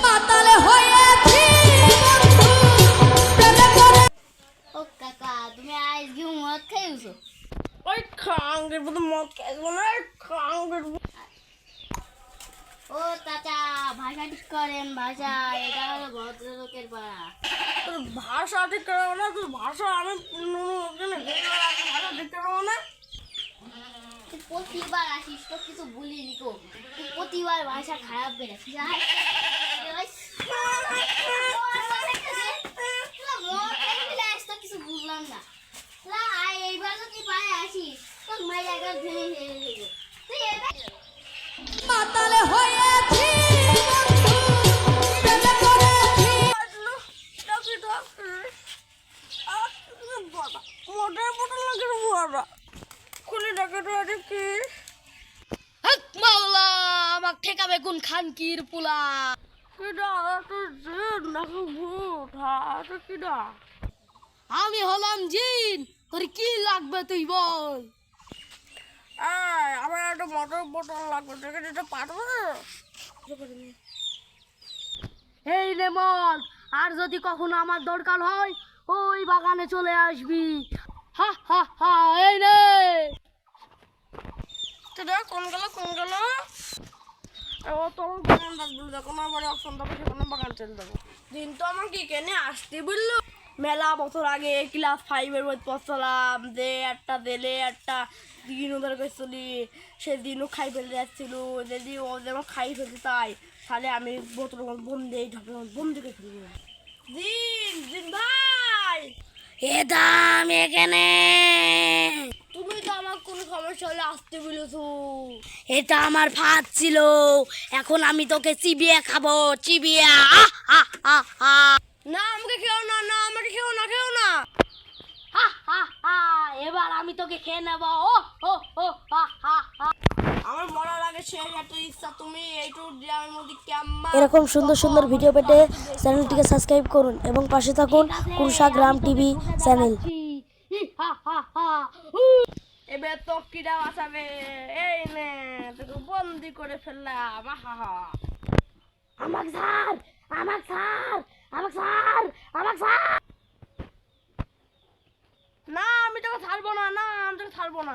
মাতালে হয়েছি বন্ধু প্রেমে পড়ে। ও কাকা তুমি আজ কি মদ খাইছো? ওই খাঙ্গের মতো মদ খাইবো না, খাঙ্গের ও চাচা ভাষা ঠিক করেন, ভাষা এটা হলো ভদ্রলোকের পাড়া। তোর ভাষা ঠিক করবো না, তোর ভাষা আমি ভাষা ঠিক করবো না। তুই প্রতিবার আসিস তো কিছু বলিনি কো, তুই প্রতিবার ভাষা খারাপ করে কিছু বুঝলাম না। এইবার তুই পায়ে আসিস তোর মায়ের একবার ভেঙে ফেলে দেবো। তুই এবার মাতালে হয়েছি বন্ধু প্রেমে পড়েছি। মোটর বোতল লাগে বড়া খুলে ডাকে তো আরে কি হক মাওলা আমাক ঠেকাবে কোন খানকির পোলা। কিডা তো জিন নাকি ভূত? হ্যাঁ কিডা? আমি হলাম জিন, তোর কি লাগবে তুই বল। আমার একটা মোটর বোতল লাগবে, দেখে দিতে পারবো? এই নে মল, আর যদি কখনো আমার দরকার হয় ওই বাগানে চলে আসবি। হা হা হা, এই নে। কোন গেল কোন গেল? ও তোমার বাগান ডাকবো, যখন আমার অপশন দেবো সেখানে বাগান চলে দেবো। দিন তো আমাকে কেনে আসতে বললো, মেলা বছর আগে ক্লাস 5-এর বই পড়ছিলাম যে একটা দিলে একটা দিন ওদের গেছিলি, সেদিনও খাই ফেলতে যাচ্ছিল, যদি ও যেন খাই ফেলতে চাই তাহলে আমি বোতল বন্ধে বন্দি করে ফেলবো। দিন দিন ভাই, এ দাম এখানে। তুমি তো আমার কোনো সমস্যা হলে আসতে বলেছো। এটা আমার ভাত ছিল, এখন আমি তোকে চিবিয়ে খাবো, চিবিয়ে। আহ আহ আহ আহ। না আমাকে খেও না, না আমাকে খেও না, খেও না। হা হা হা, এবার আমি তোকে খেয়ে নেবো। ও ও ও হা হা হা। আমার মরার আগে শেষ একটা ইচ্ছা, তুমি এইটু গ্রামের মধ্যে কেমন এরকম সুন্দর সুন্দর ভিডিও পেতে চ্যানেলটিকে সাবস্ক্রাইব করুন এবং পাশে থাকুন কুরসা গ্রাম টিভি চ্যানেল। হা হা হা। এবার তো কিরা বাঁচাবে? এই নে তোকে বন্দি করে ফেললাম। আহা আমাক ছাড়, আমাক ছাড়, আমাক ছাড়, আমাক ছাড়। না আমি তোকে ছাড়বো না, না আমি তোকে ছাড়বো না।